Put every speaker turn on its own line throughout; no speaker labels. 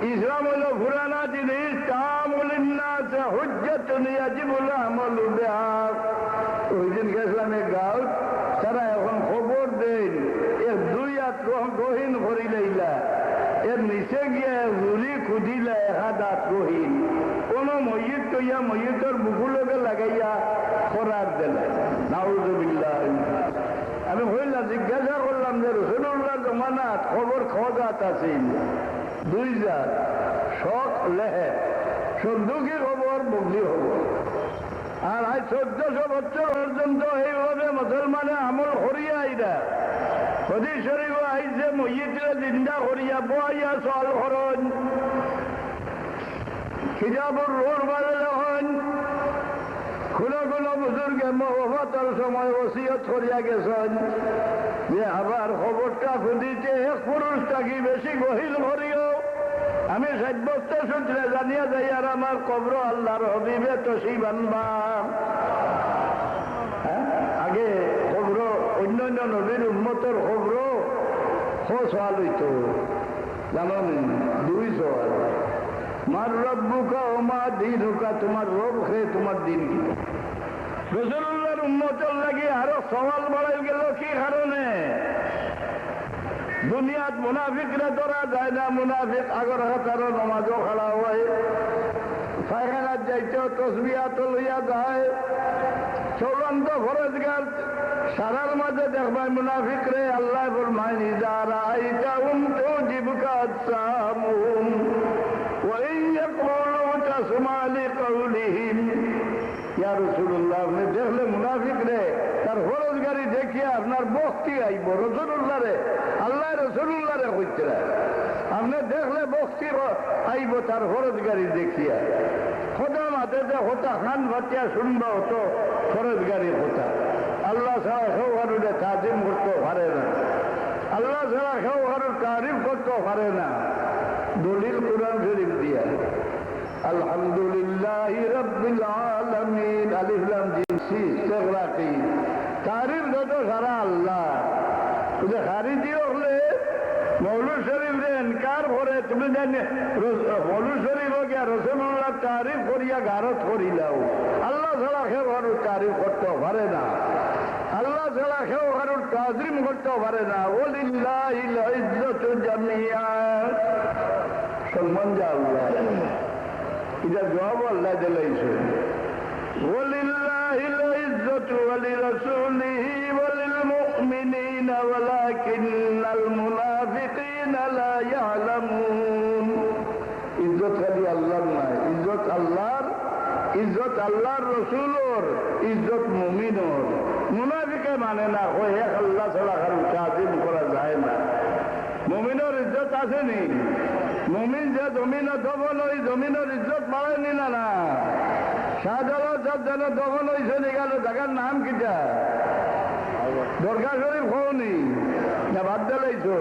ইসলাম হলো পুরানা জিনিস, তামুলিন নাস হুজ্জাতুন ইয়াজিবুল আমালু বিহা। ওই দিন গেছিলাম এক গাঁও, তারা এখন খবর দেন এর দুই হাত গহীন করিলাইলা, এর নিচে গিয়ে হুলি খুঁজিলা এক হাত গহীন, কোন মসজিদ তৈয়া মসজিদের মুখুলকে লাগাইয়া খরার দিলে। নাউযুবিল্লাহ। আমি হইলা জিজ্ঞাসা করলাম যে রাসূলুল্লাহ জমানাত খবর খোঁজাত আছে দুই জাত, শখ লেহে, সন্দুকি খবর বগলি খবর। আর আজ 1400 বছর পর্যন্ত এইভাবে মুসলমানে আমল করিয়া আইরা হদিস শরীফ আইছে মসজিদে জিন্দা করিয়া বইয়া সওয়াল করেন, খিজাবুর রোর বাজে যখন কোন কোন বুজুর্গে ওফাতের সময় ওসিয়ত করিয়া গেছেন যে আবার খবরটা খুঁজিতে এক পুরুষ থাকি বেশি গহিল করিও। আমি 60 বছর সূত্রে জানিয়া যাই আর আমার কবর আল্লাহর হবিবে তসি বানবা। আগে খবর অন্য অন্য নবীর উম্মতের খবর সওয়াল হইত, জানেন 2 সওয়াল। মার রব্বুকা ও মা দীনুকা, তোমার রব খেয়ে তোমার দিন কি। রাসূলুল্লাহর উম্মতের লাগি আরো সওয়াল বাড়াই গেল কি কারণে? দুনিয়াত মুনাফিকরা ধরা যায় না, মুনাফিক আগর হাতারও নমাজও খাড়া হয়, পায়খানার যাইতেও তসবিহাত লইয়া যায়, চৌরান্ত ফরজগার সারার মাঝে দেখবাই মুনাফিক রে। আল্লাহ ফরমায় ইযা রাআইতাহুম তুজিবুকা আজসামুহুম ওয়া ইন ইয়াকুলু তাসমা লিকাউলিহিম। ইয়া রাসূলুল্লাহ, আপনি দেখলে মুনাফিক রে তার ফরজগারি দেখিয়া আপনার বক্তি আইব। রাসূলুল্লাহ রে, আল্লাহ রাসূলুল্লাহ রে কইতে, আপনি দেখলে বক্তি আইব তার ফরজগারি দেখিয়া। খোদা মাতে যে হতা খান ভাটিয়া শুনবা হতো ফরজগারি হতা। আল্লাহ ছাড়া কেউ কারুরে তাজিম করতে পারে না, আল্লাহ ছাড়া কেউ কারুর তারিফ করতে পারে না। দলিল কুরআন শরীফ দিয়া আলহামদুলিল্লাহি রাব্বিল আলামিন, আলিফ লাম জিম সিন ইসতিগরাকি। তারিফ যত সারা আল্লাহ। ওই খারিজি হলে মৌলুদ শরীফ রে ইনকার করে, তুমি জানি মৌলুদ শরীফ গিয়া রাসূলুল্লাহ তারিফ করিয়া গারত করিলাও। আল্লাহ ছাড়া কেউ কারুর তারিফ করতে পারে না, আল্লাহ ছাড়া কেউ কারুর তাজিম করতে পারে না। ওয়ালিল্লাহিল ইজ্জাতু জামিআ, সম্মান যা আল্লাহ। এটা জবাব আল্লাহ দিলাইছে। ওয়ালিল্লাহিল ইজ্জাতু ওয়া লিরাসূলিহি ওয়া লিল মুমিনিনা ওয়ালাকিন্নাল মুনাফিকিনা লা ইয়ালামুন। ইজ্জত খালি আল্লাহর নয়, ইজ্জত আল্লাহর, ইজ্জত আল্লাহর রাসূলের, ইজ্জত মুমিনের। মুনাফিকে মানে না, ওই এক আল্লাহ ছাড়া কারো তাজিম করা যায় না। মুমিনের ইজ্জত আসেনি, মুমিন যে জমিনে দফন ওই জমিনের ইজ্জত বাড়েনি না। না শাহজালাল যেন দফন হয়েছে গেল, জায়গার নাম কিটা? দরগা শরীফ হওনি না বাদ দিলাইছো?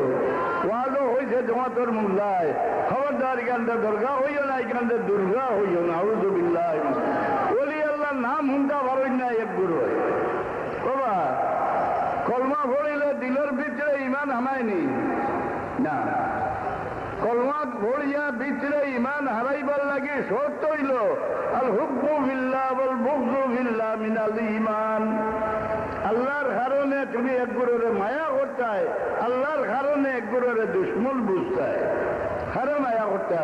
ওয়াজও হয়েছে জমাতর মোল্লায়, খবরদার এখানটা দরগা হইও না, এখানটা দুর্গা হইও না। আউযুবিল্লাহ। ওলি আল্লাহর নাম হুনটা পারই না এক গুরু বাবা। কলমা পড়িলে দিলের ভিতরে ইমান হামায়নি না, কলমা পড়িয়া ভিতরে ইমান হারাইবার লাগে শর্ত হইল আল হুব্বু ফিল্লাহ ওয়াল বুগযু ফিল্লাহ মিনাল ঈমান। আল্লাহর কারণে তুমি এক গুরুরে মায়া করতে, আল্লাহর কারণে এক গুরুরে দুশ্মন বুঝতে, কারো মায়া করতে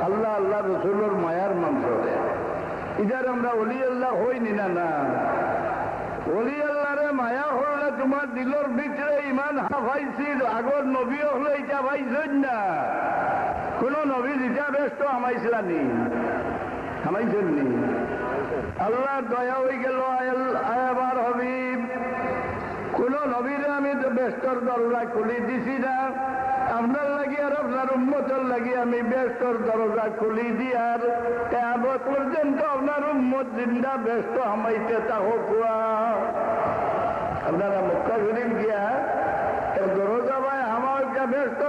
আল্লাহ আল্লাহ রাসূলের মায়ার মাংসরে। ইদার আমরা ওলি আল্লাহ হইনি না। না, ওলি আল্লাহরে মায়া করলে তোমার দিলের ভিতরে ইমান হাফাইছি। আগর নবী হলে এটা পাইছেন না, কোন নবী যেটা ব্যস্ত আমাইছিলানি, আমাইছেন নি? আল্লাহ দয়া হয়ে গেল আয়াবার হবিব, কোন নবীরে আমি ব্যস্তর দরজা খুলি দিছি না। আপনার লাগি আর আপনার উম্মতের লাগি আমি ব্যস্তর দরজা খুলি দিয়ার কেয়ামত পর্যন্ত আপনার উম্মত জিন্দা ব্যস্ত হামাইতে তাহো কুয়া। আপনারা মক্কা শরীফ গিয়া দরজা ভাই আমার ব্যস্ত